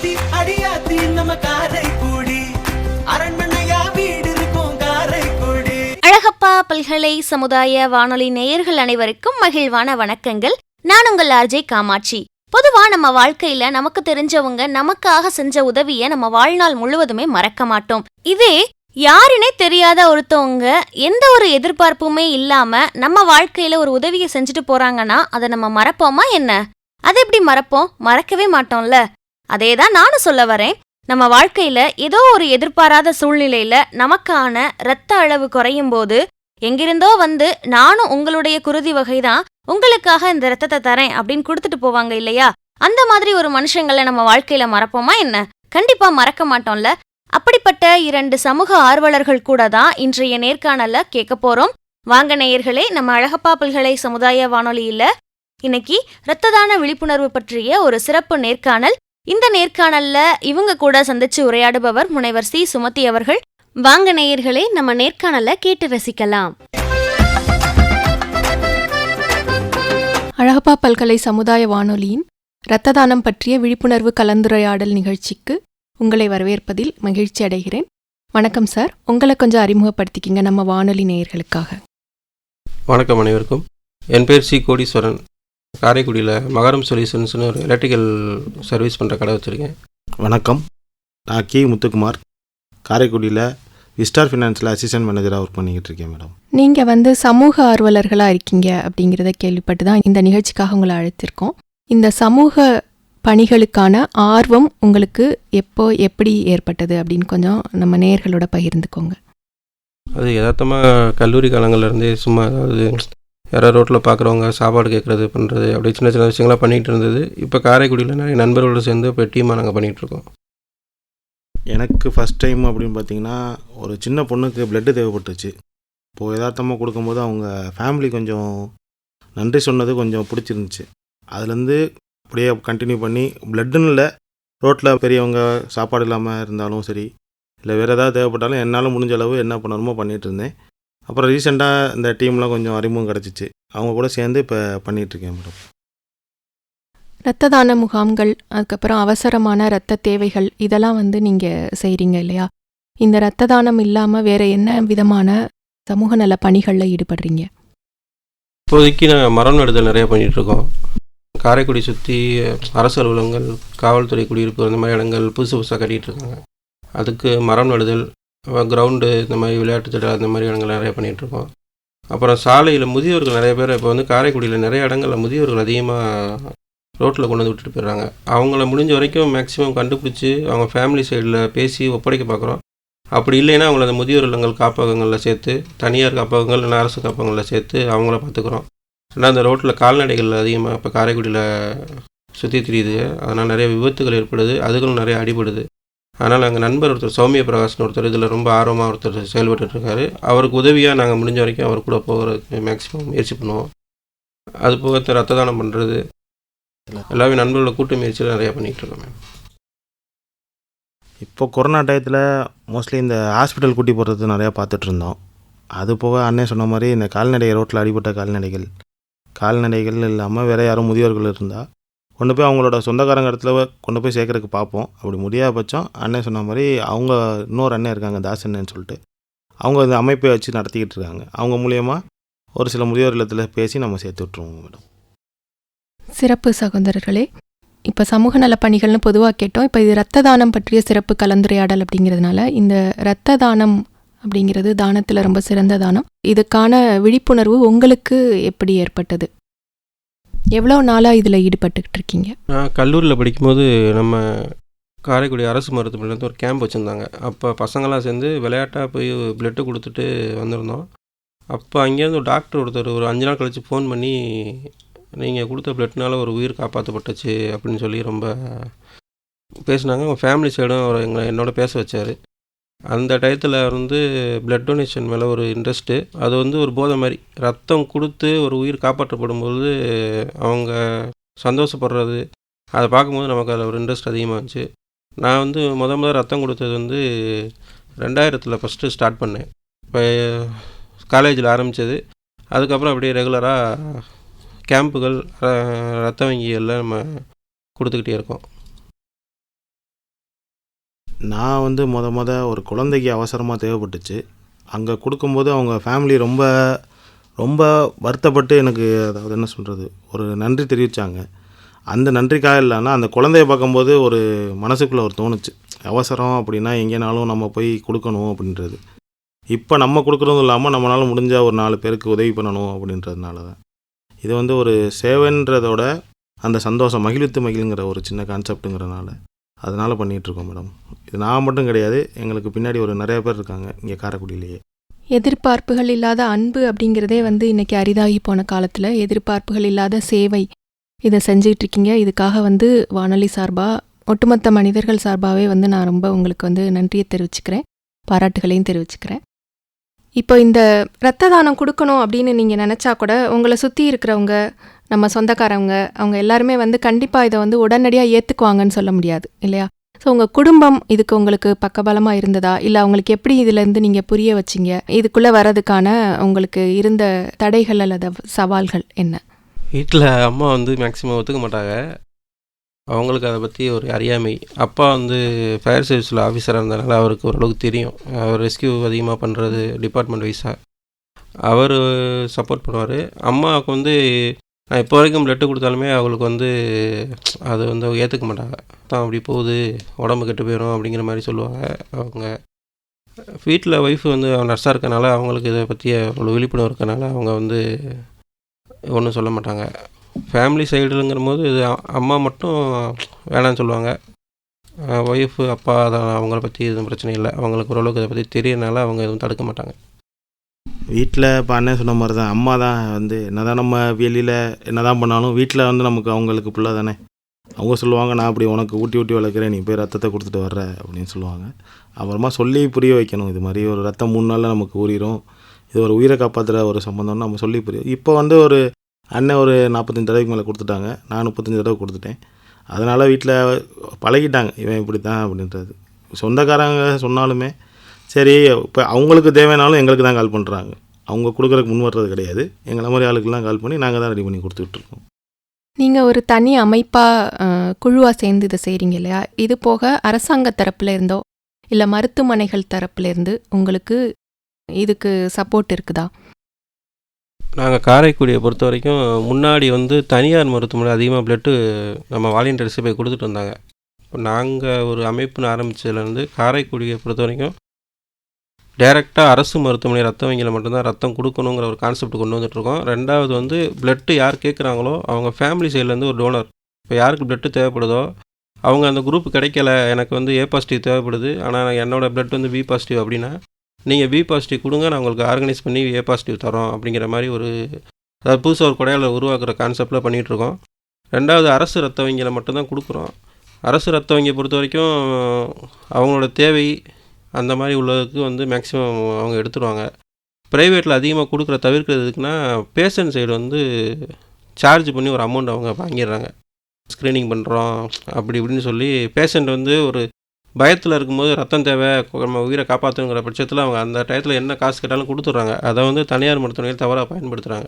ஆத்தி அடியாத்தி நம்ம காரைக்குடி அரண்மனையா வீடு இருக்கும் காரைக்குடி. அழகப்பா பல்கலை சமுதாய வானொலி நேயர்கள் அனைவருக்கும் மகிழ்வான வணக்கங்கள். நான் உங்கள் ஆர்ஜே காமாட்சி. பொதுவா நம்ம வாழ்க்கையில நமக்கு தெரிஞ்சவங்க நமக்காக செஞ்ச உதவிய நம்ம வாழ்நாள் முழுவதுமே மறக்க மாட்டோம். இதே யாருனே தெரியாத ஒருத்தவங்க எந்த ஒரு எதிர்பார்ப்புமே இல்லாம நம்ம வாழ்க்கையில ஒரு உதவியை செஞ்சுட்டு போறாங்கன்னா அதை நம்ம மறப்போமா என்ன? அதை எப்படி மறப்போம்? மறக்கவே மாட்டோம்ல. அதேதான் நானும் சொல்ல வரேன். நம்ம வாழ்க்கையில ஏதோ ஒரு எதிர்பாராத சூழ்நிலையில நமக்கான இரத்த அளவு குறையும் போது எங்கிருந்தோ வந்து நானும் உங்களுடைய குருதி வகைதான், உங்களுக்காக இந்த ரத்தத்தை தரேன் அப்படின்னு கொடுத்துட்டு போவாங்க இல்லையா? அந்த மாதிரி ஒரு மனுஷங்களை நம்ம வாழ்க்கையில மறப்போமா என்ன? கண்டிப்பா மறக்க மாட்டோம்ல. அப்படிப்பட்ட 2 சமூக ஆர்வலர்கள் கூட தான் இன்றைய நேர்காணல்ல கேட்க போறோம். வாங்க நேயர்களே, நம்ம அழகப்பா பல்கலை சமுதாய வானொலியில இன்னைக்கு இரத்த தான விழிப்புணர்வு பற்றிய ஒரு சிறப்பு நேர்காணல். இந்த நேர்காணல்ல இவங்க கூட சந்திச்சு உரையாடுபவர் முனைவர் சி. சுமதி அவர்கள். வாங்க நேயர்களே, நம்ம நேர்காணல்ல கேட்டு ரசிக்கலாம். அழகப்பா பல்கலை சமுதாய வானொலியின் இரத்த தானம் பற்றிய விழிப்புணர்வு கலந்துரையாடல் நிகழ்ச்சிக்கு உங்களை வரவேற்பதில் மகிழ்ச்சி அடைகிறேன். வணக்கம் சார், உங்களை கொஞ்சம் அறிமுகப்படுத்திக்கிங்க நம்ம வானொலி நேயர்களுக்காக. வணக்கம் அனைவருக்கும். என் பேர் சி. கோடீஸ்வரன். காரைக்குடியில் மகரம் சொல்யூஷன்ஸ்னு ஒரு எலக்ட்ரிக்கல் சர்வீஸ் பண்ணுற கடை வச்சுருக்கேன். வணக்கம், நான் கே. முத்துக்குமார். காரைக்குடியில் விஸ்டார் ஃபினான்ஸில் அசிஸ்டன்ட் மேனேஜராக ஒர்க் பண்ணிக்கிட்டு இருக்கேன் மேடம். நீங்கள் சமூக ஆர்வலர்களாக இருக்கீங்க அப்படிங்கிறத கேள்விப்பட்டு தான் இந்த நிகழ்ச்சிக்காக உங்களை அழைத்திருக்கோம். இந்த சமூக பணிகளுக்கான ஆர்வம் உங்களுக்கு எப்படி ஏற்பட்டது அப்படின்னு கொஞ்சம் நம்ம நேயர்களோட பகிர்ந்துக்கோங்க. அது யதார்த்தமாக கல்லூரி காலங்கள்லேருந்தே சும்மா அதாவது யாராவது ரோட்டில் பார்க்குறவங்க சாப்பாடு கேட்குறது பண்ணுறது அப்படி சின்ன சின்ன விஷயங்களாக பண்ணிகிட்டு இருந்தது. இப்போ காரைக்குடியில் நிறைய நண்பர்களோடு சேர்ந்து இப்போ டீமாக நாங்கள் பண்ணிகிட்ருக்கோம். எனக்கு ஃபஸ்ட் டைம் அப்படின்னு பார்த்தீங்கன்னா, ஒரு சின்ன பொண்ணுக்கு பிளட்டு தேவைப்பட்டுச்சு. இப்போது யதார்த்தமாக கொடுக்கும்போது அவங்க ஃபேமிலி கொஞ்சம் நன்றி சொன்னது கொஞ்சம் பிடிச்சிருந்துச்சு. அதுலேருந்து அப்படியே கண்டினியூ பண்ணி பிளட்டுன்னு இல்லை, ரோட்டில் பெரியவங்க சாப்பாடு இல்லாமல் இருந்தாலும் சரி, இல்லை வேறு ஏதாவது தேவைப்பட்டாலும் என்னால் முடிஞ்ச அளவு என்ன பண்ணணுமோ பண்ணிகிட்டு இருந்தேன். அப்புறம் ரீசெண்டாக இந்த டீம்லாம் கொஞ்சம் அறிமுகம் கிடச்சிச்சு, அவங்க கூட சேர்ந்து இப்போ பண்ணிகிட்ருக்கேன் மேடம். இரத்த தான முகாம்கள், அதுக்கப்புறம் அவசரமான இரத்த தேவைகள், இதெல்லாம் நீங்கள் செய்கிறீங்க இல்லையா? இந்த இரத்த தானம் இல்லாமல் வேறு என்ன விதமான சமூக நல பணிகளில் ஈடுபடுறீங்க? இப்போதைக்கு நாங்கள் மரம் நடுதல் நிறையா பண்ணிகிட்ருக்கோம். காரைக்குடி சுற்றி அரசு அலுவலகங்கள், காவல்துறை குடியிருப்பு அந்த மாதிரி இடங்கள் புதுசாக கட்டிகிட்டு இருக்காங்க. அதுக்கு மரம் நடுதல், கிரவுண்டு, இந்த மாதிரி விளையாட்டு திட்டம் அந்த மாதிரி இடங்கள் நிறையா பண்ணிகிட்ருக்கோம். அப்புறம் சாலையில் முதியோர்கள் நிறைய பேர் இப்போ வந்து காரைக்குடியில் நிறைய இடங்களில் முதியோர்கள் அதிகமாக ரோட்டில் கொண்டு வந்து விட்டுட்டு போயிடுறாங்க. அவங்கள முடிஞ்ச வரைக்கும் மேக்ஸிமம் கண்டுபிடிச்சி அவங்க ஃபேமிலி சைடில் பேசி ஒப்படைக்க பார்க்குறோம். அப்படி இல்லைன்னா அவங்கள அந்த முதியோர் இல்லங்கள் காப்பகங்களில் சேர்த்து, தனியார் காப்பகங்கள் இல்லை அரசு காப்பகங்களில் சேர்த்து அவங்கள பார்த்துக்குறோம். ஏன்னா அந்த ரோட்டில் கால்நடைகள் அதிகமாக இப்போ காரைக்குடியில் சுற்றி திரியுது. அதனால் நிறைய விபத்துகள் ஏற்படுது, அதுகளும் நிறைய அடிபடுது. அதனால் எங்கள் நண்பர் ஒருத்தர் சௌமிய பிரகாஷ்னு ஒருத்தர் இதில் ரொம்ப ஆர்வமாக ஒருத்தர் செயல்பட்டுருக்காரு. அவருக்கு உதவியாக நாங்கள் முடிஞ்ச வரைக்கும் அவர் கூட போகிறதுக்கு மேக்ஸிமம் முயற்சி பண்ணுவோம். அது போக ரத்த தானம் பண்ணுறது எல்லாமே நண்பர்களோட கூட்டு முயற்சியில் நிறையா பண்ணிகிட்ருக்கோம். இப்போ கொரோனா டயத்தில் மோஸ்ட்லி இந்த ஹாஸ்பிட்டல் கூட்டி போகிறது நிறையா பார்த்துட்ருந்தோம். அது போக அண்ணே சொன்ன மாதிரி இந்த கால்நடை, ரோட்டில் அடிபட்ட கால்நடைகள் இல்லாமல் வேறு யாரும் முதியோர்கள் இருந்தால் கொண்டு போய் அவங்களோட சொந்தக்காரங்க இடத்துல கொண்டு போய் சேர்க்கறதுக்கு பார்ப்போம். அப்படி முடியாத பட்சம் அண்ணே சொன்ன மாதிரி அவங்க இன்னொரு அண்ணன் இருக்காங்க, தாசன்னு சொல்லிட்டு, அவங்க இந்த அமைப்பை வச்சு நடத்திக்கிட்டு இருக்காங்க. அவங்க மூலியமாக ஒரு சில முதியோர் இல்லத்தில் பேசி நம்ம சேர்த்து விட்ருவோம் மேடம். சிறப்பு சகோதரர்களே, இப்போ சமூக நல பணிகள்னு பொதுவாக கேட்டோம். இப்போ இது இரத்த தானம் பற்றிய சிறப்பு கலந்துரையாடல் அப்படிங்கிறதுனால, இந்த இரத்த தானம் அப்படிங்கிறது தானத்தில் ரொம்ப சிறந்த தானம். இதுக்கான விழிப்புணர்வு உங்களுக்கு எப்படி ஏற்பட்டது? எவ்வளோ நாளாக இதில் ஈடுபட்டுக்கிட்டு இருக்கீங்க? நான் கல்லூரியில் படிக்கும்போது நம்ம காரைக்குடி அரசு மருத்துவமனையிலேருந்து ஒரு கேம்ப் வச்சுருந்தாங்க. அப்போ பசங்களாம் சேர்ந்து விளையாட்டாக போய் பிளட்டு கொடுத்துட்டு வந்திருந்தோம். அப்போ அங்கேருந்து ஒரு டாக்டர் ஒருத்தர் ஒரு 5 நாள் கழித்து ஃபோன் பண்ணி, நீங்கள் கொடுத்த பிளட்னால ஒரு உயிர் காப்பாற்றப்பட்டுச்சு அப்படின்னு சொல்லி ரொம்ப பேசினாங்க. அவங்க ஃபேமிலி சைடும் அவர் என்னோட பேச வச்சார். அந்த டயத்தில் வந்து பிளட் டொனேஷன் மேலே ஒரு இன்ட்ரெஸ்ட்டு, அது வந்து ஒரு போதை மாதிரி. ரத்தம் கொடுத்து ஒரு உயிர் காப்பாற்றப்படும்போது அவங்க சந்தோஷப்படுறது, அதை பார்க்கும்போது நமக்கு அதில் ஒரு இன்ட்ரெஸ்ட் அதிகமாக இருந்துச்சு. நான் வந்து முதல் ரத்தம் கொடுத்தது வந்து 2000 ஃபஸ்ட்டு ஸ்டார்ட் பண்ணேன். இப்போ காலேஜில் ஆரம்பித்தது. அதுக்கப்புறம் அப்படியே ரெகுலராக கேம்புகள், ரத்த வங்கிகளில் நம்ம கொடுத்துக்கிட்டே இருக்கோம். நான் வந்து ஒரு குழந்தைக்கு அவசரமாக தேவைப்பட்டுச்சு. அங்கே கொடுக்கும்போது அவங்க ஃபேமிலி ரொம்ப ரொம்ப வருத்தப்பட்டு எனக்கு அதாவது என்ன சொல்கிறது ஒரு நன்றி தெரிவித்தாங்க. அந்த நன்றிக்காக இல்லைன்னா அந்த குழந்தைய பார்க்கும்போது ஒரு மனசுக்குள்ளே ஒரு தோணுச்சு, அவசரம் அப்படின்னா எங்கேனாலும் நம்ம போய் கொடுக்கணும் அப்படின்றது. இப்போ நம்ம கொடுக்குறதும் இல்லாமல் நம்மளால் முடிஞ்ச ஒரு 4 பேருக்கு உதவி பண்ணணும் அப்படின்றதுனால தான். இது வந்து ஒரு சேவைன்றதோட அந்த சந்தோஷம் மகிழ்வித்து மகிழுங்கிற ஒரு சின்ன கான்செப்ட்டுங்கிறனால அதனால் பண்ணிகிட்ருக்கோம் மேடம். இது நான் மட்டும் கிடையாது, எங்களுக்கு பின்னாடி ஒரு நிறைய பேர் இருக்காங்க இங்கே காரைக்குடியிலேயே. எதிர்பார்ப்புகள் இல்லாத அன்பு அப்படிங்கிறதே வந்து இன்றைக்கி அரிதாகி போன காலத்தில் எதிர்பார்ப்புகள் இல்லாத சேவை இதை செஞ்சுக்கிட்டு இருக்கீங்க. இதுக்காக வந்து வானொலி சார்பாக ஒட்டுமொத்த மனிதர்கள் சார்பாகவே வந்து நான் ரொம்ப உங்களுக்கு வந்து நன்றியை தெரிவிச்சுக்கிறேன், பாராட்டுகளையும் தெரிவிச்சுக்கிறேன். இப்போ இந்த இரத்த தானம் கொடுக்கணும் அப்படின்னு நீங்கள் நினச்சா கூட உங்களை சுற்றி இருக்கிறவங்க, நம்ம சொந்தக்காரவங்க, அவங்க எல்லாருமே வந்து கண்டிப்பாக இதை வந்து உடனடியாக ஏற்றுக்குவாங்கன்னு சொல்ல முடியாது இல்லையா? ஸோ உங்கள் குடும்பம் இதுக்கு உங்களுக்கு பக்கபலமாக இருந்ததா, இல்லை அவங்களுக்கு எப்படி இதிலேருந்து நீங்கள் புரிய வச்சிங்க, இதுக்குள்ளே வர்றதுக்கான உங்களுக்கு இருந்த தடைகள் அல்லது சவால்கள் என்ன? வீட்டில் அம்மா வந்து மேக்ஸிமம் ஒத்துக்க மாட்டாங்க. அவங்களுக்கு அதை பற்றி ஒரு அறியாமை. அப்பா வந்து ஃபயர் சர்வீஸில் ஆஃபீஸராக இருந்தனால அவருக்கு ஓரளவுக்கு தெரியும். அவர் ரெஸ்கியூ அதிகமாக பண்ணுறது டிபார்ட்மெண்ட் வைஸாக அவர் சப்போர்ட் பண்ணுவார். அம்மாவுக்கு வந்து நான் இப்போ வரைக்கும் பிளட்டு கொடுத்தாலுமே அவங்களுக்கு வந்து அது வந்து ஏற்றுக்க மாட்டாங்க. தான் அப்படி போகுது, உடம்பு கெட்டு போயிடும் அப்படிங்கிற மாதிரி சொல்லுவாங்க. அவங்க வீட்டில் ஒய்ஃபு வந்து நர்ஸாக இருக்கனால அவங்களுக்கு இதை பற்றி அவ்வளோ விழிப்புணர்வு இருக்கனால அவங்க வந்து ஒன்றும் சொல்ல மாட்டாங்க. ஃபேமிலி சைடுங்கிற போது இது அம்மா மட்டும் வேணான்னு சொல்லுவாங்க. ஒய்ஃபு அப்பா தான் அவங்கள பற்றி எதுவும் பிரச்சனை இல்லை. அவங்களுக்கு ஓரளவுக்கு இதை பற்றி தெரியறனால அவங்க எதுவும் தடுக்க மாட்டாங்க. வீட்டில் இப்போ அண்ணன் சொன்ன மாதிரி தான், அம்மா தான் வந்து என்ன தான் நம்ம வெளியில் என்ன தான் பண்ணாலும் வீட்டில் வந்து நமக்கு அவங்களுக்கு பிள்ளை தானே. அவங்க சொல்லுவாங்க, நான் அப்படி உனக்கு ஊட்டி ஊட்டி வளர்க்குறேன், நீ போய் ரத்தத்தை கொடுத்துட்டு வர்ற அப்படின்னு சொல்லுவாங்க. அப்புறமா சொல்லி புரிய வைக்கணும், இது மாதிரி ஒரு ரத்தம் 3 நாளில் நமக்கு ஊறிடும், இது ஒரு உயிரை காப்பாற்றுற ஒரு சம்மந்தம்னு நம்ம சொல்லி புரியும். இப்போ வந்து ஒரு அண்ணன் ஒரு 45 தடவைக்கு மேலே கொடுத்துட்டாங்க, நான் 35 தடவை கொடுத்துட்டேன். அதனால் வீட்டில் பழகிட்டாங்க இவன் இப்படி தான் அப்படின்றது. சொந்தக்காரங்க சொன்னாலுமே சரி, இப்போ அவங்களுக்கு தேவையானாலும் எங்களுக்கு தான் கால் பண்ணுறாங்க. அவங்க கொடுக்குறதுக்கு முன் வர்றது கிடையாது. எங்களை மாதிரி ஆளுக்கெல்லாம் கால் பண்ணி நாங்கள் தான் ரெடி பண்ணி கொடுத்துட்ருக்கோம். நீங்கள் ஒரு தனி அமைப்பாக குழுவாக சேர்ந்து இதை செய்கிறீங்க இல்லையா? இது போக அரசாங்க தரப்புல இருந்தோ இல்லை மருத்துவமனைகள் தரப்புலேருந்து உங்களுக்கு இதுக்கு சப்போர்ட் இருக்குதா? நாங்கள் காரைக்குடியை பொறுத்த வரைக்கும் முன்னாடி வந்து தனியார் மருத்துவமனை அதிகமாக பிளட்டு நம்ம வாலண்டியர்ஸை போய் கொடுத்துட்டு வந்தாங்க. இப்போ நாங்கள் ஒரு அமைப்புன்னு ஆரம்பித்ததுலேருந்து காரைக்குடியை பொறுத்த வரைக்கும் டைரெக்டாக அரசு மருத்துவமனை ரத்த வங்கியில் மட்டும்தான் ரத்தம் கொடுக்கணுங்கிற ஒரு கான்செப்ட் கொண்டு வந்துட்டுருக்கோம். ரெண்டாவது வந்து பிளட்டு யார் கேட்குறாங்களோ அவங்க ஃபேமிலி சைட்லேருந்து ஒரு டோனர், இப்போ யாருக்கு பிளட்டு தேவைப்படுதோ அவங்க அந்த குரூப் கிடைக்கல, எனக்கு வந்து ஏ பாசிட்டிவ் தேவைப்படுது, ஆனால் என்னோடய பிளட் வந்து பி பாசிட்டிவ் அப்படின்னா நீங்கள் பி பாசிட்டிவ் கொடுங்க, நான் உங்களுக்கு ஆர்கனைஸ் பண்ணி ஏ பாசிட்டிவ் தரோம் அப்படிங்கிற மாதிரி ஒரு அதாவது புதுசாக ஒரு கொடையால் உருவாக்குற கான்செப்டில் பண்ணிகிட்ருக்கோம். ரெண்டாவது அரசு ரத்த வங்கியில் மட்டும்தான் கொடுக்குறோம். அரசு ரத்த வங்கியை பொறுத்த வரைக்கும் அவங்களோட தேவை அந்த மாதிரி உள்ளதுக்கு வந்து மேக்ஸிமம் அவங்க எடுத்துருவாங்க. ப்ரைவேட்டில் அதிகமாக கொடுக்குற தவிர்க்கிறது எதுக்குன்னா பேஷண்ட் சைடு வந்து சார்ஜ் பண்ணி ஒரு அமௌண்ட் அவங்க வாங்கிடுறாங்க. ஸ்க்ரீனிங் பண்ணுறோம் அப்படி இப்படின்னு சொல்லி பேஷண்ட் வந்து ஒரு பயத்தில் இருக்கும்போது ரத்தம் தேவை, நம்ம உயிரை காப்பாற்றுங்கிற பட்சத்தில் அவங்க அந்த டயத்தில் என்ன காசு கேட்டாலும் கொடுத்துட்றாங்க. அதை வந்து தனியார் மருத்துவமனையில் தவறாக பயன்படுத்துகிறாங்க.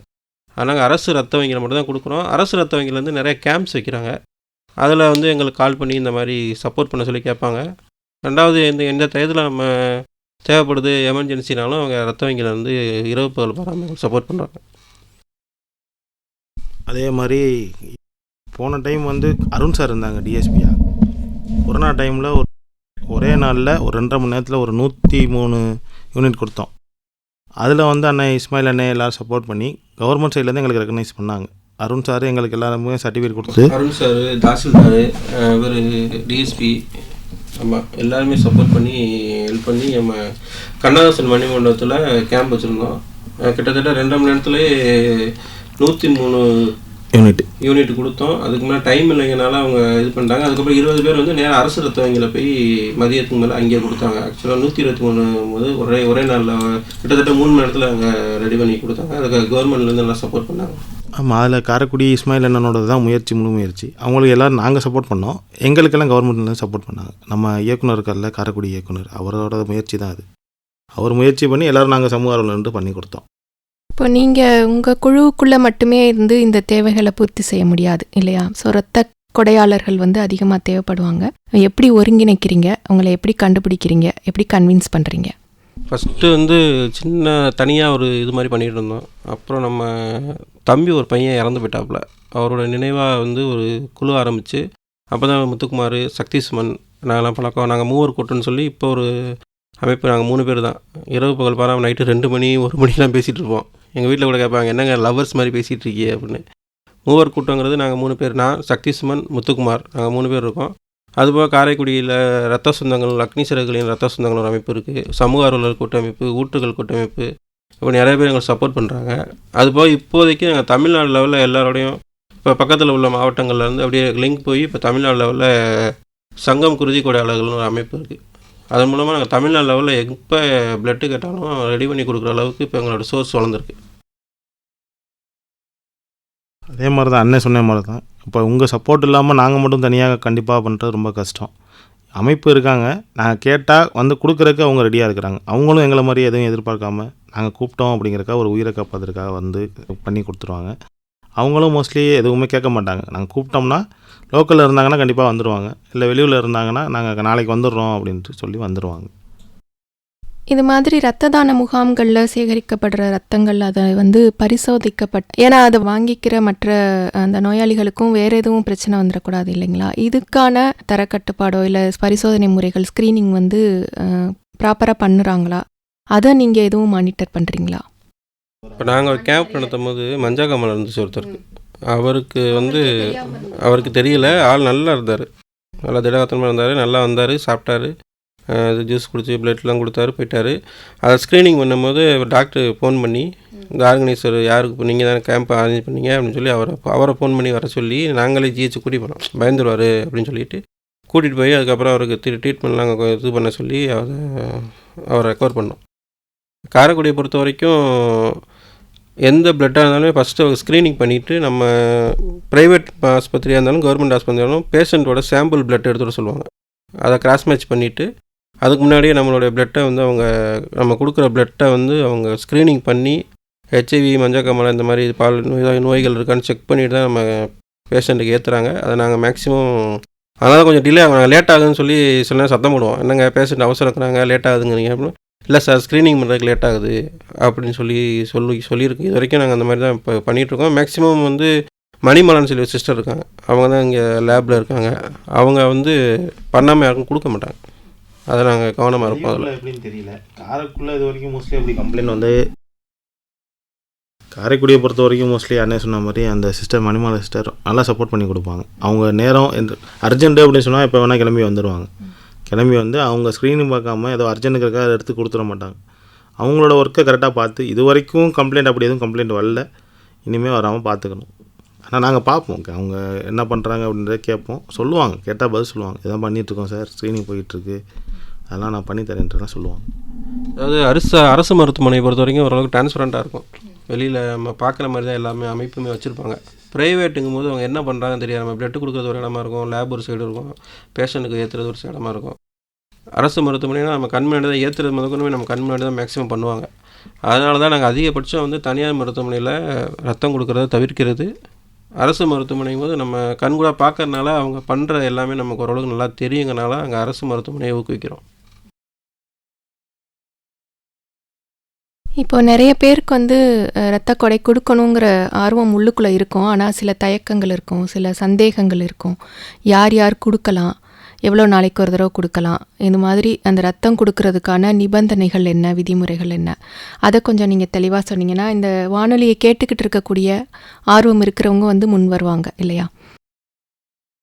அதனால் அரசு ரத்த வங்கியில் மட்டும் தான் கொடுக்குறோம். அரசு ரத்த வங்கியிலேருந்து நிறைய கேம்ப்ஸ் வைக்கிறாங்க. அதில் வந்து எங்களுக்கு கால் பண்ணி இந்த மாதிரி சப்போர்ட் பண்ண சொல்லி கேட்பாங்க. ரெண்டாவது எந்த டயத்தில் நம்ம தேவைப்படுது எமர்ஜென்சினாலும் அவங்க ரத்த வங்கியில் வந்து இரவு பகல் பாராமல் சப்போர்ட் பண்ணுறாங்க. அதே மாதிரி போன டைம் வந்து அருண் சார் இருந்தாங்க டிஎஸ்பியா. கொரோனா டைமில் ஒரே நாளில் ஒரு 2.5 மணி நேரத்தில் ஒரு 103 யூனிட் கொடுத்தோம். அதில் வந்து அண்ணன் இஸ்மாயில் அண்ணன் எல்லோரும் சப்போர்ட் பண்ணி கவர்மெண்ட் சைட்லேருந்து எங்களுக்கு ரெக்கக்னைஸ் பண்ணாங்க. அருண் சார் எங்களுக்கு எல்லாருமே சர்டிஃபிகேட் கொடுத்து, அருண் சார், தாசில்தார், இவர் டிஎஸ்பி, ஆமாம் எல்லாருமே சப்போர்ட் பண்ணி ஹெல்ப் பண்ணி நம்ம கண்ணதாசன் மணிமண்டபத்தில் கேம்ப் வச்சுருந்தோம். கிட்டத்தட்ட 2 மணி நேரத்துலேயே 103 யூனிட் கொடுத்தோம். அதுக்கு மேலே டைம் இல்லைங்கனால அவங்க இது பண்ணிட்டாங்க. அதுக்கப்புறம் 20 பேர் வந்து நேராக அரசு ரத்த வங்கியில் போய் மதியத்துக்கு மேலே அங்கேயே கொடுத்தாங்க. ஆக்சுவலாக 123 போது ஒரே நாளில் கிட்டத்தட்ட 3 மணி நேரத்தில் அவங்க ரெடி பண்ணி கொடுத்தாங்க. அதுக்கு கவர்மெண்ட்லேருந்து எல்லாம் சப்போர்ட் பண்ணாங்க. ஆமாம், அதில் காரைக்குடி இஸ்மாயில் அண்ணனோட தான் முழு முயற்சி. அவங்களுக்கு எல்லோரும் நாங்கள் சப்போர்ட் பண்ணோம், எங்களுக்கெல்லாம் கவர்மெண்ட்லேருந்து சப்போர்ட் பண்ணாங்க. நம்ம இயக்குனர் இருக்கார்ல, காரைக்குடி இயக்குனர், அவரோட முயற்சி தான் அது. அவர் முயற்சி பண்ணி எல்லோரும் நாங்கள் சமூக ஆர்வலர்ன்ட்டு பண்ணி கொடுத்தோம். இப்போ நீங்கள் உங்கள் குழுவுக்குள்ளே மட்டுமே இருந்து இந்த தேவைகளை பூர்த்தி செய்ய முடியாது இல்லையா? ஸோ ரத்த கொடையாளர்கள் வந்து அதிகமாக தேவைப்படுவாங்க. எப்படி ஒருங்கிணைக்கிறீங்க, அவங்கள எப்படி கண்டுபிடிக்கிறீங்க, எப்படி கன்வின்ஸ் பண்ணுறீங்க? ஃபஸ்ட்டு வந்து சின்ன தனியாக ஒரு இது மாதிரி பண்ணிகிட்டு இருந்தோம். அப்புறம் நம்ம தம்பி ஒரு பையன் இறந்து போயிட்டாப்புல. அவரோட நினைவாக வந்து ஒரு குழு ஆரம்பித்து அப்போ தான் முத்துக்குமார், சக்திசுமன், நாங்களாம் பழக்கம். நாங்கள் மூவர் கூட்டம்னு சொல்லி இப்போ ஒரு அமைப்பு. நாங்கள் 3 பேர் தான். இரவு பகல் பாராமல் நைட்டு 2 மணி 1 மணிலாம் பேசிகிட்டு இருப்போம். எங்கள் வீட்டில் கூட கேட்பாங்க, என்னங்க லவ்வர்ஸ் மாதிரி பேசிகிட்டு இருக்கீங்க அப்படின்னு. மூவர் கூட்டங்கிறது நாங்கள் 3 பேர். நான், சக்திசுமன், முத்துக்குமார், நாங்கள் 3 பேர் இருக்கோம். அதுபோக காரைக்குடியில் ரத்த சொந்தங்கள், அக்னி சிறகுகளின் ரத்த சொந்தங்கள் ஒரு அமைப்பு இருக்குது. சமூக ஆர்வலர் கூட்டமைப்பு, ஊற்றுகள் கூட்டமைப்பு, இப்போ நிறைய பேர் எங்களுக்கு சப்போர்ட் பண்ணுறாங்க. அதுபோக இப்போதைக்கு நாங்கள் தமிழ்நாடு லெவலில் எல்லாரோடையும் இப்போ பக்கத்தில் உள்ள மாவட்டங்கள்லேருந்து அப்படியே லிங்க் போய் இப்போ தமிழ்நாடு லெவலில் சங்கம் குருதி கொடையாளர்கள்னு ஒரு அமைப்பு இருக்குது. அதன் மூலமாக நாங்கள் தமிழ்நாடு லெவலில் எப்போ பிளட்டு கேட்டாலும் ரெடி பண்ணி கொடுக்குற அளவுக்கு இப்போ எங்களோட சோர்ஸ் வளர்ந்துருக்கு. அதே மாதிரி தான் அண்ணன் சொன்ன மாதிரி தான். இப்போ உங்கள் சப்போர்ட் இல்லாமல் நாங்கள் மட்டும் தனியாக கண்டிப்பாக பண்ணுறது ரொம்ப கஷ்டம். அமைப்பு இருக்காங்க, நாங்கள் கேட்டால் வந்து கொடுக்குறதுக்கு அவங்க ரெடியாக இருக்கிறாங்க. அவங்களும் எங்களை மாதிரி எதுவும் எதிர்பார்க்காம நாங்கள் கூப்பிட்டோம் அப்படிங்கிறக்காக ஒரு உயிரை காப்பாற்றுறதுக்காக வந்து பண்ணி கொடுத்துருவாங்க. அவங்களும் மோஸ்ட்லி எதுவுமே கேட்க மாட்டாங்க. நாங்கள் கூப்பிட்டோம்னா லோக்கலில் இருந்தாங்கன்னா கண்டிப்பாக வந்துடுவாங்க, இல்லை வெளியூரில் இருந்தாங்கன்னா நாங்கள் நாளைக்கு வந்துடுறோம் அப்படின்ட்டு சொல்லி வந்துடுவாங்க. இது மாதிரி ரத்த தான முகாம்களில் சேகரிக்கப்படுற ரத்தங்கள் அதை வந்து ஏன்னா அதை வாங்கிக்கிற மற்ற அந்த நோயாளிகளுக்கும் வேறு எதுவும் பிரச்சனை வந்துடக்கூடாது இல்லைங்களா? இதுக்கான தரக்கட்டுப்பாடோ இல்லை பரிசோதனை முறைகள், ஸ்க்ரீனிங் வந்து ப்ராப்பராக பண்ணுறாங்களா? அதை நீங்கள் எதுவும் மானிட்டர் பண்ணுறீங்களா? இப்போ நாங்கள் ஒரு கேம்ப் நடத்தும் போது மஞ்சா கமல் இருந்துச்சு ஒருத்தருக்கு. அவருக்கு வந்து அவருக்கு தெரியல, ஆள் நல்லா இருந்தார், நல்லா திடகாத்தனமாக இருந்தார், நல்லா வந்தார், சாப்பிட்டாரு, இது ஜூஸ் குடிச்சு பிளட்லாம் கொடுத்தாரு, போயிட்டார். அதை ஸ்க்ரீனிங் பண்ணும்போது டாக்டர் ஃபோன் பண்ணி, இந்த ஆர்கனைசர் யாருக்கு இப்போ நீங்கள் தானே கேம்ப் அரேஞ்ச் பண்ணீங்க அப்படின்னு சொல்லி அவரை ஃபோன் பண்ணி வர சொல்லி நாங்களே ஜிஹெச் கூட்டி போனோம். பயந்துருவார் அப்படின்னு சொல்லிட்டு கூட்டிகிட்டு போய் அதுக்கப்புறம் அவருக்கு ட்ரீட்மெண்ட்லாம் இது பண்ண சொல்லி அவரை ரெக்கவர் பண்ணோம். காரைக்குடியை பொறுத்த வரைக்கும் எந்த பிளட்டாக இருந்தாலும் ஃபஸ்ட்டு ஸ்க்ரீனிங் பண்ணிவிட்டு, நம்ம ப்ரைவேட் ஆஸ்பத்திரியாக இருந்தாலும் கவர்மெண்ட் ஆஸ்பத்திரியாக இருந்தாலும் பேஷண்ட்டோட சாம்பிள் பிளட் எடுத்துகிட்டு சொல்லுவாங்க. அதை கிராஸ் மேட்ச் பண்ணிவிட்டு அதுக்கு முன்னாடியே நம்மளுடைய பிளட்டை வந்து நம்ம கொடுக்குற பிளட்டை வந்து அவங்க ஸ்க்ரீனிங் பண்ணி ஹெச்ஐவி, மஞ்சக்காமலை இந்த மாதிரி பால் நோய்கள் இருக்கான்னு செக் பண்ணிட்டு தான் நம்ம பேஷண்ட்டுக்கு ஏற்றுறாங்க. அதை நாங்கள் மேக்ஸிமம் அதனால் கொஞ்சம் டிலே ஆகும், லேட் ஆகுதுன்னு சொல்லி சில நேரம் சத்தம் போடுவோம். என்னங்க பேஷண்ட் அவசரம் இருக்கிறாங்க, லேட் ஆகுதுங்கிறீங்க அப்படின்னு. இல்லை சார், ஸ்க்ரீனிங் பண்ணுறதுக்கு லேட் ஆகுது அப்படின்னு சொல்லியிருக்கு. இது வரைக்கும் நாங்கள் அந்த மாதிரி தான் இப்போ பண்ணிகிட்ருக்கோம். மேக்ஸிமம் வந்து மணிமலன் சொல்லி ஒரு சிஸ்டர் இருக்காங்க, அவங்க தான் இங்கே லேபில் இருக்காங்க. அவங்க வந்து பண்ணாமல் யாருக்கும் கொடுக்க மாட்டாங்க. அதை நாங்கள் கவனமாக இருப்போம். அதில் எப்படின்னு தெரியல, காரைக்குடியில் இது வரைக்கும் மோஸ்ட்லி அப்படி கம்ப்ளைண்ட் வந்து காரைக்குடியை பொறுத்த வரைக்கும் மோஸ்ட்லி அண்ணே சொன்ன மாதிரி அந்த சிஸ்டர் மணிமலை சிஸ்டர் நல்லா சப்போர்ட் பண்ணி கொடுப்பாங்க. அவங்க நேரம் அர்ஜென்ட்டு அப்படின்னு சொன்னால் இப்போ வேணால் கிளம்பி வந்துடுவாங்க. கிளம்பி வந்து அவங்க ஸ்க்ரீனிங் பார்க்காம ஏதோ அர்ஜென்ட்டுக்காக எடுத்து கொடுத்துட மாட்டாங்க. அவங்களோட ஒர்க்கை கரெக்டாக பார்த்து, இது வரைக்கும் கம்ப்ளைண்ட் அப்படி எதுவும் கம்ப்ளைண்ட் வரல, இனிமேல் வராமல் பார்த்துக்கணும். ஆனால் நாங்கள் பார்ப்போம், அவங்க என்ன பண்ணுறாங்க அப்படின்றத கேட்போம், சொல்லுவாங்க, கேட்டால் பதில் சொல்லுவாங்க. இதான் பண்ணிகிட்ருக்கோம் சார், ஸ்க்ரீனிங் போயிட்டுருக்கு, அதெல்லாம் நான் பண்ணித்தரேன்றலாம் சொல்லுவாங்க. அதாவது அரசு மருத்துவமனையை பொறுத்த வரைக்கும் ஓரளவுக்கு டிரான்ஸ்பரண்ட்டாக இருக்கும். வெளியில் நம்ம பார்க்குற மாதிரி தான் எல்லாமே அமைப்புமே வச்சுருப்பாங்க. ப்ரைவேட்டுங்கும் போது அவங்க என்ன பண்ணுறாங்கன்னு தெரியாது. நம்ம பிளட்டு கொடுக்குறது ஒரு இடமா இருக்கும், லேப் ஒரு சைடு இருக்கும், பேஷண்ட்டுக்கு ஏற்றுறது ஒரு இடமா இருக்கும். அரசு மருத்துவமனைனா நம்ம கண் முன்னாடி தான் ஏற்றுறது முதற்கொண்டு நம்ம கண் முன்னாடி தான் மேக்ஸிமம் பண்ணுவாங்க. அதனால தான் நாங்கள் அதிகபட்சம் வந்து தனியார் மருத்துவமனையில் ரத்தம் கொடுக்குறத தவிர்க்கிறது. அரசு மருத்துவமனையும் போது நம்ம கண்கூட பார்க்கறதுனால அவங்க பண்ணுற எல்லாமே நமக்கு ஓரளவுக்கு நல்லா தெரியுங்கனால அங்கே அரசு மருத்துவமனையை ஊக்குவிக்கிறோம். இப்போ நிறைய பேருக்கு வந்து இரத்த கொடை கொடுக்கணுங்கிற ஆர்வம் உள்ளுக்குள்ளே இருக்கும், ஆனால் சில தயக்கங்கள் இருக்கும், சில சந்தேகங்கள் இருக்கும். யார் கொடுக்கலாம், எவ்வளோ நாளைக்கு ஒரு தடவை கொடுக்கலாம், இந்த மாதிரி அந்த ரத்தம் கொடுக்கறதுக்கான நிபந்தனைகள் என்ன, விதிமுறைகள் என்ன, அதை கொஞ்சம் நீங்கள் தெளிவாக சொன்னீங்கன்னா இந்த வானொலியை கேட்டுக்கிட்டு இருக்கக்கூடிய ஆர்வம் இருக்கிறவங்க வந்து முன் வருவாங்க இல்லையா?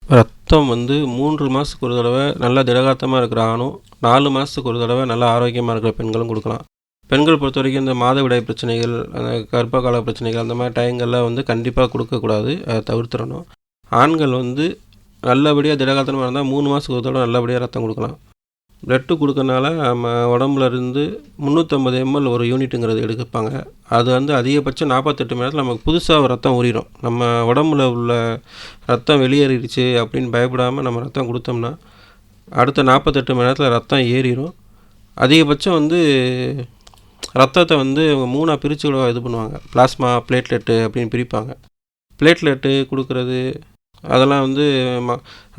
ரத்தம் வந்து 3 மாதத்துக்கு ஒரு தடவை நல்லா திடகாத்தமாக இருக்கிற ஆணும், 4 மாதத்துக்கு ஒரு தடவை நல்லா ஆரோக்கியமாக இருக்கிற பெண்களும் கொடுக்கலாம். பெண்கள் பொறுத்த வரைக்கும் இந்த மாதவிடாய் பிரச்சனைகள், அந்த கர்ப்பகால பிரச்சனைகள், அந்த மாதிரி டைங்களில் வந்து கண்டிப்பாக கொடுக்கக்கூடாது, அதை தவிர்த்துடணும். ஆண்கள் வந்து நல்லபடியாக திடகாத்தனமாக இருந்தால் 3 மாதத்துக்கு ஒரு தடவை நல்லபடியாக ரத்தம் கொடுக்கலாம். பிளட்டு கொடுக்கறனால நம்ம உடம்புல இருந்து 350 ml ஒரு யூனிட்டுங்கிறது எடுப்பாங்க. அது வந்து அதிகபட்சம் 48 மணி நேரத்தில் நமக்கு புதுசாக ரத்தம் ஊறிடும். நம்ம உடம்புல உள்ள ரத்தம் வெளியேறிடுச்சு அப்படின்னு பயப்படாமல் நம்ம ரத்தம் கொடுத்தோம்னா அடுத்த 48 மணி நேரத்தில் ரத்தம் ஏறிடும். அதிகபட்சம் வந்து ரத்தத்தை வந்து அவங்க 3ஆக பிரித்து இது பண்ணுவாங்க. பிளாஸ்மா, பிளேட்லெட்டு அப்படின்னு பிரிப்பாங்க. பிளேட்லெட்டு கொடுக்குறது அதெல்லாம் வந்து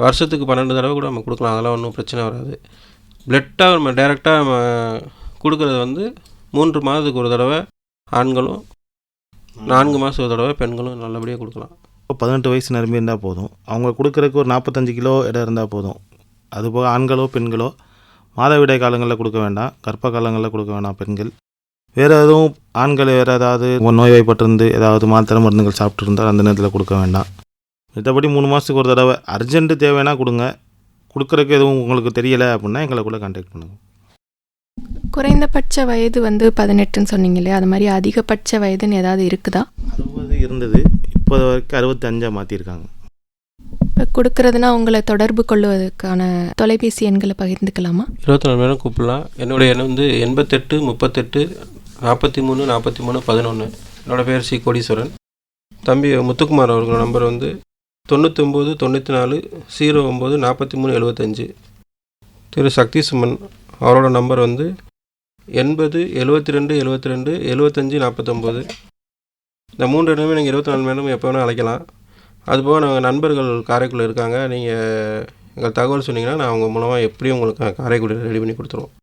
வருஷத்துக்கு 12 தடவை கூட நம்ம கொடுக்கலாம். அதெல்லாம் ஒன்றும் பிரச்சனை வராது. பிளட்டாக நம்ம டைரெக்டாக நம்ம கொடுக்குறது வந்து 3 மாதத்துக்கு ஒரு தடவை ஆண்களும் 4 மாதத்துக்கு ஒரு தடவை பெண்களும் நல்லபடியாக கொடுக்கலாம். 18 வயசு நிரம்பி இருந்தால் போதும். அவங்க கொடுக்குறதுக்கு ஒரு 45 கிலோ இடம் இருந்தால் போதும். அதுபோக ஆண்களோ பெண்களோ மாதவிடாய் காலங்களில் கொடுக்க வேண்டாம், கர்ப்ப காலங்களில் கொடுக்க வேண்டாம் பெண்கள். வேறு எதுவும் ஆண்கள் வேறு ஏதாவது நோய்வாய்ப்பட்டிருந்து ஏதாவது மாத்திரை மருந்துகள் சாப்பிட்டு இருந்தால் அந்த நேரத்தில் கொடுக்க வேண்டாம். மற்றபடி 3 மாதத்துக்கு ஒரு தடவை அர்ஜென்ட்டு தேவைன்னா கொடுங்க. கொடுக்குறதுக்கு எதுவும் உங்களுக்கு தெரியலை அப்படின்னா எங்களை கூட கான்டாக்ட் பண்ணுங்கள். குறைந்தபட்ச வயது வந்து 18ன்னு சொன்னீங்க இல்லையா, அது மாதிரி அதிகபட்ச வயதுன்னு ஏதாவது இருக்குதா? 60 இருந்தது, இப்போ வரைக்கும் 65 மாற்றிருக்காங்க. இப்போ கொடுக்கறதுனா உங்களை தொடர்பு கொள்வதற்கான தொலைபேசி எண்களை பகிர்ந்துக்கலாமா? 24 மணி நேரம் கூப்பிடலாம். என்னுடைய எண் வந்து 88 38 43 43 11. என்னோடய பேர் சி கோடீஸ்வரன். தம்பி முத்துக்குமார் அவர்களோட நம்பர் வந்து 99 94 09 43 75. திரு சக்தி சுமன் அவரோட நம்பர் வந்து 80 72 72 75 49. இந்த 3 இடமே நீங்கள் 24 மணி நேரம் எப்போ வேணால் அழைக்கலாம். அதுபோக நாங்கள் நண்பர்கள் காரைக்குடியில் இருக்காங்க. நீங்கள் எங்கள் தகவல் சொன்னீங்கன்னா நான் அவங்க மூலமாக எப்படியும் உங்களுக்கு காரைக்குடியில் ரெடி பண்ணி கொடுத்துருவோம்.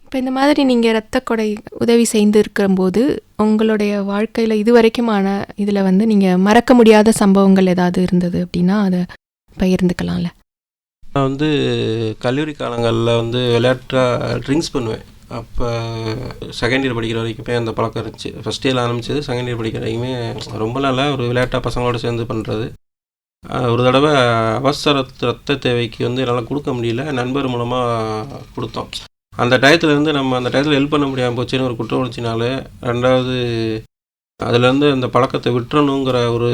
இப்போ இந்த மாதிரி நீங்கள் இரத்த கொடை உதவி செய்து இருக்கும்போது உங்களுடைய வாழ்க்கையில் இதுவரைக்குமான இதில் வந்து நீங்கள் மறக்க முடியாத சம்பவங்கள் ஏதாவது இருந்தது அப்படின்னா அதை பகிர்ந்துக்கலாம்ல. நான் வந்து கல்லூரி காலங்களில் வந்து விளையாட்டாக ட்ரிங்க்ஸ் பண்ணுவேன். அப்போ செகண்ட் இயர் படிக்கிற வரைக்குமே அந்த பழக்கம் இருந்துச்சு. ஃபஸ்ட் இயரில் ஆரம்பிச்சது, செகண்ட் இயர் படிக்கிற வரைக்குமே ரொம்ப நாளாக ஒரு விளையாட்டாக பசங்களோட சேர்ந்து பண்ணுறது. ஒரு தடவை அவசர ரத்த தேவைக்கு வந்து என்னால் கொடுக்க முடியல, நண்பர் மூலமாக கொடுத்தோம். அந்த டயத்துலேருந்து நம்ம அந்த டயத்தில் ஹெல்ப் பண்ண முடியாமல் போச்சுன்னு ஒரு குற்ற உணர்ச்சினால, ரெண்டாவது அதுலேருந்து அந்த பழக்கத்தை விட்டுறணுங்கிற ஒரு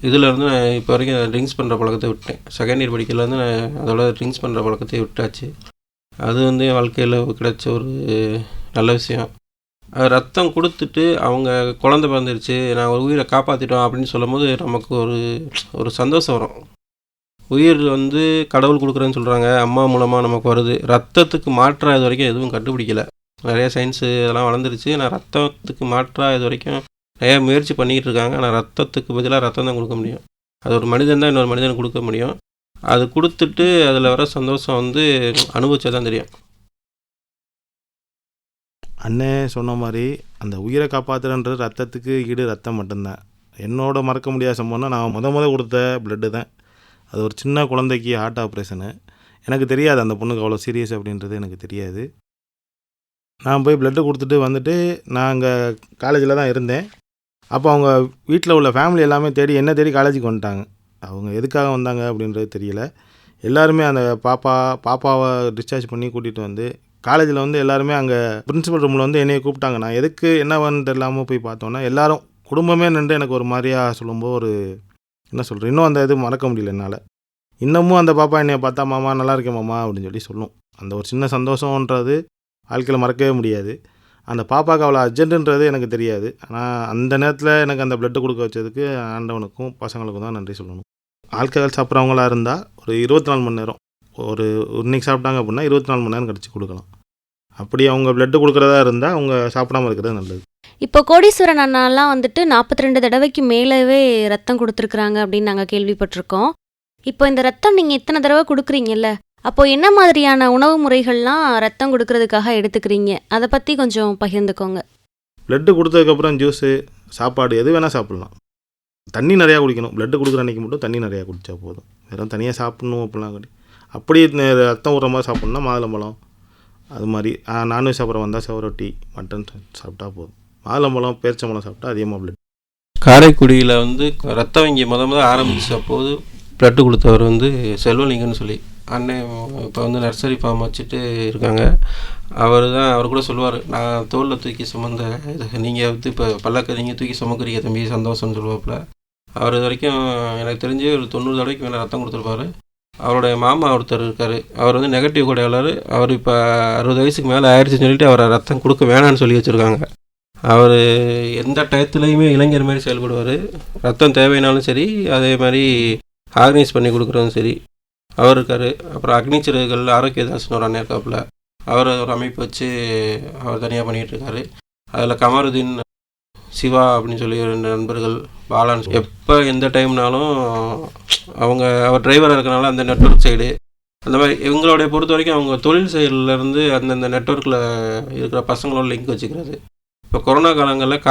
இதிலேருந்து நான் இப்போ வரைக்கும் ட்ரிங்க்ஸ் பண்ணுற பழக்கத்தை விட்டேன். செகண்ட் இயர் படிக்கிறதுலேருந்து நான் அதோட ட்ரிங்க்ஸ் பண்ணுற பழக்கத்தை விட்டாச்சு. அது வந்து என் வாழ்க்கையில் கிடைச்ச ஒரு நல்ல விஷயம். ரத்தம் கொடுத்துட்டு அவங்க குழந்தை பிறந்துருச்சு, நான் ஒரு உயிரை காப்பாற்றிட்டோம் அப்படின்னு சொல்லும் போது நமக்கு ஒரு சந்தோஷம் வரும். உயிர் வந்து கடவுள் கொடுக்குறேன்னு சொல்கிறாங்க, அம்மா மூலமாக நமக்கு வருது. ரத்தத்துக்கு மாற்றாக இது வரைக்கும் எதுவும் கண்டுபிடிக்கல. நிறைய சயின்ஸு இதெல்லாம் வளர்ந்துருச்சு. நான் ரத்தத்துக்கு மாற்றாக இது வரைக்கும் நிறையா முயற்சி பண்ணிக்கிட்டு இருக்காங்க. ஆனால் ரத்தத்துக்கு பதிலாக ரத்தம் தான் கொடுக்க முடியும். அது ஒரு மனிதன் தான் இன்னொரு மனிதனுக்கு கொடுக்க முடியும். அது கொடுத்துட்டு அதில் வர சந்தோஷம் வந்து அனுபவிச்சா தான் தெரியும். அண்ணே சொன்ன மாதிரி அந்த உயிரை காப்பாற்றுறன்றது ரத்தத்துக்கு ஈடு ரத்தம் மட்டும்தான். என்னோட மறக்க முடியாத சம்பவம்னா, நான் முத கொடுத்த பிளட்டு தான். அது ஒரு சின்ன குழந்தைக்கு ஹார்ட் ஆப்ரேஷனு. எனக்கு தெரியாது அந்த பொண்ணுக்கு அவ்வளோ சீரியஸ் அப்படின்றது எனக்கு தெரியாது. நான் போய் பிளட்டு கொடுத்துட்டு வந்துட்டு நான் அங்கே காலேஜில் தான் இருந்தேன். அப்போ அவங்க வீட்டில் உள்ள ஃபேமிலி எல்லாமே என்ன தேடி காலேஜுக்கு வந்துட்டாங்க. அவங்க எதுக்காக வந்தாங்க அப்படின்றது தெரியல. எல்லாருமே அந்த பாப்பாவை டிஸ்சார்ஜ் பண்ணி கூட்டிகிட்டு வந்து காலேஜில் வந்து எல்லாருமே அங்கே பிரின்சிபல் ரூமில் வந்து என்னையை கூப்பிட்டாங்க. நான் எதுக்கு என்னவான்னு தெரியாமல் போய் பார்த்தோன்னா, எல்லாரும் குடும்பமே நின்று எனக்கு ஒரு மாதிரியாக சொல்லும்போது ஒரு என்ன சொல்கிறேன், இன்னும் அந்த இது மறக்க முடியல என்னால். இன்னமும் அந்த பாப்பா என்னை பார்த்தா மாமா நல்லா இருக்கேன் மாமா அப்படின்னு சொல்லி சொல்லும். அந்த ஒரு சின்ன சந்தோஷன்றது வாழ்க்கையில் மறக்கவே முடியாது. அந்த பாப்பாவுக்கு அவ்வளோ அர்ஜென்ட்டுன்றது எனக்கு தெரியாது. ஆனால் அந்த நேரத்தில் எனக்கு அந்த பிளட்டு கொடுக்க வச்சதுக்கு ஆண்டவனுக்கும் பசங்களுக்கும் தான் நன்றி சொல்லணும். ஆல்கஹால் சாப்பிட்றவங்களா இருந்தால் ஒரு 24 மணி நேரம், ஒரு இன்னைக்கு சாப்பிட்டாங்க அப்படின்னா 24 மணி நேரம் கழிச்சு கொடுக்கலாம். அப்படி அவங்க பிளட்டு கொடுக்குறதா இருந்தால் அவங்க சாப்பிடாமல் இருக்கிறது நல்லது. இப்போ கோடீஸ்வரன் அண்ணாலாம் வந்துட்டு 42 தடவைக்கு மேலவே ரத்தம் கொடுத்துருக்குறாங்க அப்படின்னு நாங்கள் கேள்விப்பட்டிருக்கோம். இப்போ இந்த ரத்தம் நீங்கள் இத்தனை தடவை கொடுக்குறீங்கல்ல, அப்போது என்ன மாதிரியான உணவு முறைகள்லாம் ரத்தம் கொடுக்கறதுக்காக எடுத்துக்கிறீங்க? அதை பற்றி கொஞ்சம் பகிர்ந்துக்கோங்க. பிளட்டு கொடுத்ததுக்கப்புறம் ஜூஸு, சாப்பாடு எது வேணால் சாப்பிட்லாம். தண்ணி நிறையா குடிக்கணும். பிளட்டு கொடுக்குற அன்றைக்கி மட்டும் தண்ணி நிறையா குடித்தா போதும். வெறும் தனியாக சாப்பிட்ணும் அப்படிலாம் கிடையாது. அப்படி ரத்தம் விட்ற மாதிரி சாப்பிட்ணுன்னா மாதுளம்பழம், அது மாதிரி நான்வெஜ் சாப்பிட்ற வந்தால் செவரொட்டி, மட்டன் சாப்பிட்டா போதும். மாதுளம்பழம், பேரிச்சம்பழம் சாப்பிட்டா அதிகமாக பிளட். காரைக்குடியில் வந்து ரத்த வங்கி முதல் ஆரம்பித்த போது பிளட்டு கொடுத்தவர் வந்து செல்வலிங்கன்னு சொல்லி அண்ணன் இப்போ வந்து நர்சரி ஃபார்ம் வச்சுட்டு இருக்காங்க. அவர் கூட சொல்லுவார், நான் தோளில் தூக்கி சுமந்த இது நீங்கள் வந்து இப்போ பல்லக்க நீங்கள் தூக்கி சுமக்கிறீங்க தம்பி, சந்தோஷம்னு சொல்லுவாப்புல. அவர் இது வரைக்கும் எனக்கு தெரிஞ்சு ஒரு 90 தடவைக்கு மேலே ரத்தம் கொடுத்துருப்பாரு. அவருடைய மாமா ஒருத்தர் இருக்கார், அவர் வந்து நெகட்டிவ் கொடையாளர். அவர் இப்போ 60 வயசுக்கு மேலே ஆயிடுச்சுன்னு சொல்லிட்டு அவரை ரத்தம் கொடுக்க வேணான்னு சொல்லி வச்சுருக்காங்க. அவர் எந்த டயத்துலையுமே இளைஞர் மாதிரி செயல்படுவார். ரத்தம் தேவைனாலும் சரி, அதே மாதிரி ஆர்கனைஸ் பண்ணி கொடுக்குறதும் சரி அவர் இருக்கார். அப்புறம் அக்னிச்சிறகுகள் ஆரோக்கியதாசன் ஒரு அண்ணன் இருக்காப்புல, அவர் ஒரு அமைப்பு வச்சு அவர் தனியாக பண்ணிகிட்ருக்காரு. அதில் கமருதீன், சிவா அப்படின்னு சொல்லி 2 நண்பர்கள் பாலான் எப்போ எந்த டைம்னாலும் அவர் டிரைவராக இருக்கனால அந்த நெட்வொர்க் சைடு அந்த மாதிரி இவங்களுடைய பொறுத்த வரைக்கும் அவங்க தொழில் சைட்லேருந்து அந்தந்த நெட்வொர்க்கில் இருக்கிற பசங்களோட லிங்க் வச்சுக்கிறது. இப்போ கொரோனா காலங்களில்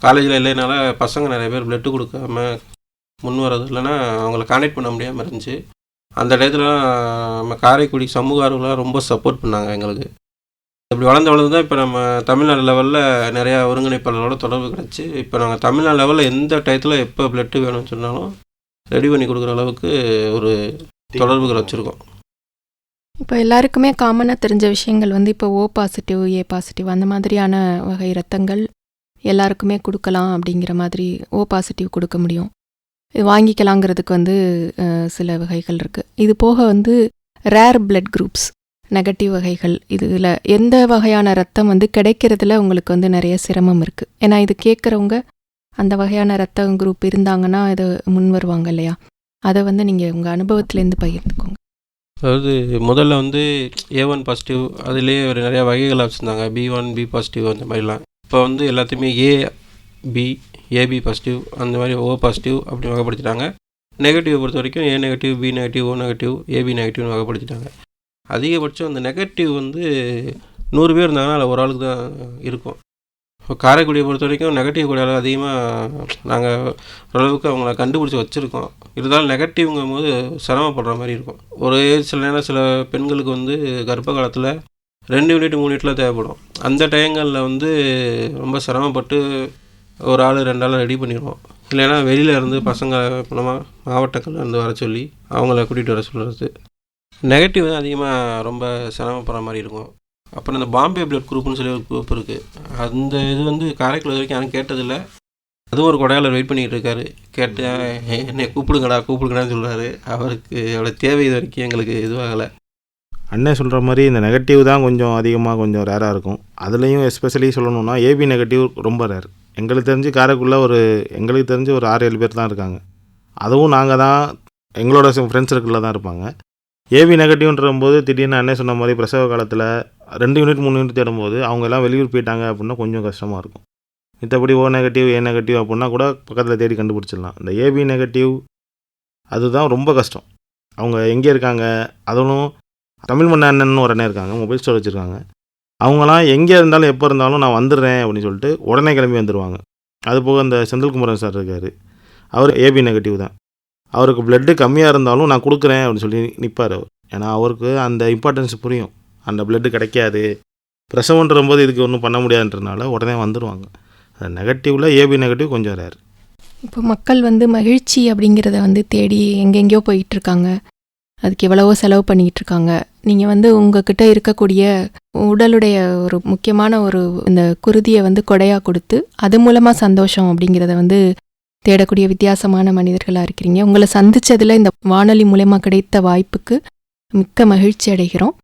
காலேஜில் இல்லைனால பசங்க நிறைய பேர் பிளட்டு கொடுக்காம முன் வர்றது இல்லைன்னா அவங்கள கான்டெக்ட் பண்ண முடியாமல் இருந்துச்சு. அந்த டயத்துலலாம் நம்ம காரைக்குடி சமூக ஆர்வலர்லாம் ரொம்ப சப்போர்ட் பண்ணாங்க எங்களுக்கு. இப்படி வளர்ந்து தான் இப்போ நம்ம தமிழ்நாடு லெவலில் நிறையா ஒருங்கிணைப்பாளர்களோட தொடர்பு கிடச்சி இப்போ நாங்கள் தமிழ்நாடு லெவலில் எந்த டயத்தில் எப்போ பிளட்டு வேணும்னு சொன்னாலும் ரெடி பண்ணி கொடுக்குற அளவுக்கு ஒரு தொடர்புகள் வச்சுருக்கோம். இப்போ எல்லாருக்குமே காமனாக தெரிஞ்ச விஷயங்கள் வந்து இப்போ O பாசிட்டிவ் A பாசிட்டிவ் அந்த மாதிரியான வகை ரத்தங்கள் எல்லாருக்குமே கொடுக்கலாம் அப்படிங்கிற மாதிரி O பாசிட்டிவ் கொடுக்க முடியும், இது வாங்கிக்கலாங்கிறதுக்கு வந்து சில வகைகள் இருக்குது. இது போக வந்து ரேர் பிளட் குரூப்ஸ் நெகட்டிவ் வகைகள், இதில் எந்த வகையான ரத்தம் வந்து கிடைக்கிறதுல உங்களுக்கு வந்து நிறைய சிரமம் இருக்குது. ஏன்னா இது கேட்குறவங்க அந்த வகையான ரத்த குரூப் இருந்தாங்கன்னா இது முன் வருவாங்க இல்லையா, அதை வந்து நீங்கள் உங்கள் அனுபவத்திலேருந்து பகிர்ந்துக்கோங்க. அதாவது முதல்ல வந்து A1 பாசிட்டிவ் அதுலேயே ஒரு நிறையா வகைகளை வச்சுருந்தாங்க, B1 B பாசிட்டிவ் அந்த மாதிரிலாம். இப்போ வந்து எல்லாத்தையுமே AB AB பாசிட்டிவ் அந்த மாதிரி O பாசிட்டிவ் அப்படி வகைப்படுத்திட்டாங்க. நெகட்டிவ் பொறுத்த வரைக்கும் A negative B negative O negative AB நெகட்டிவ்னு வகைப்படுத்திட்டாங்க. அதிகபட்சம் அந்த நெகட்டிவ் வந்து 100 பேர் இருந்தாங்கன்னா அதில் ஒரு ஆளுக்கு தான் இருக்கும். இப்போ காரைக்குடியை பொறுத்த வரைக்கும் நெகட்டிவ் கூட அதிகமாக நாங்கள் ஓரளவுக்கு அவங்கள கண்டுபிடிச்சி வச்சுருக்கோம். இருந்தாலும் நெகட்டிவ்ங்கும் போது சிரமப்படுற மாதிரி இருக்கும். ஒரு சில நேரம் சில பெண்களுக்கு வந்து கர்ப்ப காலத்தில் 2 யூனிட் 3 யூனிட்லாம் தேவைப்படும். அந்த டைங்களில் வந்து ரொம்ப சிரமப்பட்டு ஒரு ஆள் 2 ஆள் ரெடி பண்ணிடுவோம். இல்லைன்னா வெளியில் இருந்து பசங்க மூலமாக மாவட்டங்களில் இருந்து வர சொல்லி அவங்கள கூட்டிகிட்டு வர சொல்கிறது. நெகட்டிவ் தான் அதிகமாக ரொம்ப சிரமப்படுற மாதிரி இருக்கும். அப்புறம் இந்த பாம்பே பிளட் குரூப்னு சொல்லி ஒரு குரூப் இருக்குது. அந்த இது வந்து காரைக்குடி வரைக்கும் யாரும் கேட்டதில்லை. அதுவும் ஒரு கொடையாளர் வெயிட் பண்ணிகிட்டு இருக்காரு. கேட்டேன் என்னை கூப்பிடுங்கடான்னு சொல்கிறாரு. அவருக்கு அவ்வளோ தேவை இது வரைக்கும் எங்களுக்கு இதுவாகலை. அண்ணன் சொல்கிற மாதிரி இந்த நெகட்டிவ் தான் கொஞ்சம் அதிகமாக கொஞ்சம் ரேராக இருக்கும். அதுலேயும் எஸ்பெஷலி சொல்லணுன்னா AB நெகட்டிவ் ரொம்ப ரேர். எங்களுக்கு தெரிஞ்சு காரைக்குடியில் எங்களுக்கு தெரிஞ்சு ஒரு 6-7 பேர் தான் இருக்காங்க. அதுவும் நாங்கள் தான் எங்களோட ஃப்ரெண்ட்ஸ் சர்க்கிளில் தான் இருப்பாங்க. AB நெகட்டிவ்ன்ற போது திடீர்னு அண்ணன் சொன்ன மாதிரி பிரசவ காலத்தில் 2 யூனிட் 3 யூனிட் தேடும்போது அவங்க எல்லாம் வெளியூர் போயிட்டாங்க அப்படின்னா கொஞ்சம் கஷ்டமாக இருக்கும். மற்றபடி O நெகட்டிவ் A நெகட்டிவ் அப்படின்னா கூட பக்கத்தில் தேடி கண்டுபிடிச்சிடலாம். இந்த AB நெகட்டிவ் அதுதான் ரொம்ப கஷ்டம். அவங்க எங்கே இருக்காங்க, அதுவும் தமிழ் மண்ண அண்ணன் ஒரு அண்ணன் இருக்காங்க, மொபைல் ஸ்டோர் வச்சுருக்காங்க. அவங்களாம் எங்கே இருந்தாலும் எப்போ இருந்தாலும் நான் வந்துடுறேன் அப்படின்னு சொல்லிட்டு உடனே கிளம்பி வந்துடுவாங்க. அதுபோக இந்த செந்தில்குமரன் சார் இருக்கார், அவர் AB நெகட்டிவ் தான். அவருக்கு பிளட்டு கம்மியாக இருந்தாலும் நான் கொடுக்குறேன் அப்படின்னு சொல்லி நிற்பார் அவர். ஏன்னா அவருக்கு அந்த இம்பார்ட்டன்ஸ் புரியும், அந்த பிளட்டு கிடைக்காது, பிரசவன்ற போது இதுக்கு ஒன்றும் பண்ண முடியாதுன்றனால உடனே வந்துடுவாங்க. அந்த நெகட்டிவில் AB நெகட்டிவ் கொஞ்சம் ரேர். இப்போ மக்கள் வந்து மகிழ்ச்சி அப்படிங்கிறத வந்து தேடி எங்கெங்கேயோ போயிட்டுருக்காங்க, அதுக்கு எவ்வளவோ செலவு பண்ணிக்கிட்டு இருக்காங்க. நீங்கள் வந்து உங்ககிட்ட இருக்கக்கூடிய உடலுடைய ஒரு முக்கியமான ஒரு இந்த குருதியை வந்து கொடையாக கொடுத்து அது மூலமாக சந்தோஷம் அப்படிங்கிறத வந்து தேடக்கூடிய வித்தியாசமான மனிதர்களாக இருக்கிறீங்க. உங்களை சந்தித்ததில் இந்த வானொலி மூலமாக கிடைத்த வாய்ப்புக்கு மிக்க மகிழ்ச்சி அடைகிறோம்.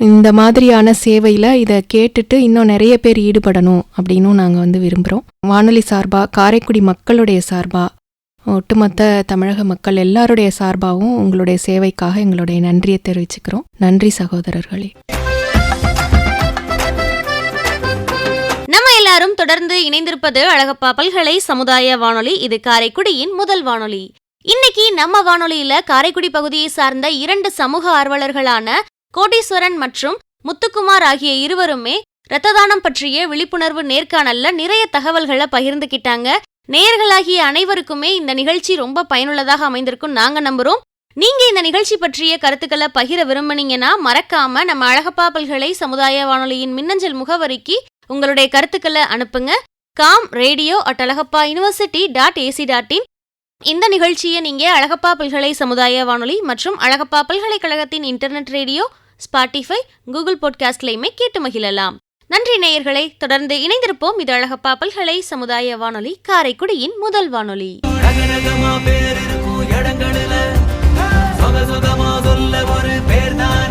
இந்த மாதிரியான சேவையில் இதை கேட்டுட்டு இன்னும் நிறைய பேர் ஈடுபடணும் அப்படின்னும் நாங்கள் வந்து விரும்புகிறோம். வானொலி சார்பாக, காரைக்குடி மக்களுடைய சார்பாக, ஒட்டுமொத்த தமிழக மக்கள் எல்லாருடைய சார்பாகவும் உங்களுடைய சேவைக்காக எங்களுடைய நன்றியை தெரிவிச்சுக்கிறோம். நன்றி சகோதரர்களே. நம்ம எல்லாரும் தொடர்ந்து இணைந்திருப்பது அழகப்பா பல்கலை சமுதாய வானொலி. இது காரைக்குடியின் முதல் வானொலி. இன்னைக்கு நம்ம வானொலியில காரைக்குடி பகுதியை சார்ந்த 2 சமூக ஆர்வலர்களான கோடீஸ்வரன் மற்றும் முத்துக்குமார் ஆகிய இருவருமே இரத்த தானம் பற்றிய விழிப்புணர்வு நேர்காணல்ல நிறைய தகவல்களை பகிர்ந்துக்கிட்டாங்க. நேயர்களாகிய அனைவருக்குமே இந்த நிகழ்ச்சி ரொம்ப பயனுள்ளதாக அமைந்திருக்கும் நாங்க நம்புறோம். நீங்க இந்த நிகழ்ச்சி பற்றிய கருத்துக்களை பகிர விரும்புனீங்கன்னா மறக்காம நம்ம அழகப்பா பல்கலை சமுதாய வானொலியின் மின்னஞ்சல் முகவரிக்கு உங்களுடைய கருத்துக்களை அனுப்புங்க. com.radio@alagappauniversity.ac.in. இந்த நிகழ்ச்சியை நீங்க அழகப்பா பல்கலை சமுதாய வானொலி மற்றும் அழகப்பா பல்கலைக்கழகத்தின் இன்டர்நெட் ரேடியோ, ஸ்பாட்டிஃபை, கூகுள் பாட்காஸ்ட்லையுமே கேட்டு மகிழலாம். நன்றி நேயர்களை, தொடர்ந்து இணைந்திருப்போம். இது அழகப்பா பல்கலை சமுதாய வானொலி, காரைக்குடியின் முதல் வானொலி. ரகரகமா பேர் இருக்கும் இடங்களில சொகசொகமா சொல்ல ஒரு பேர் தான்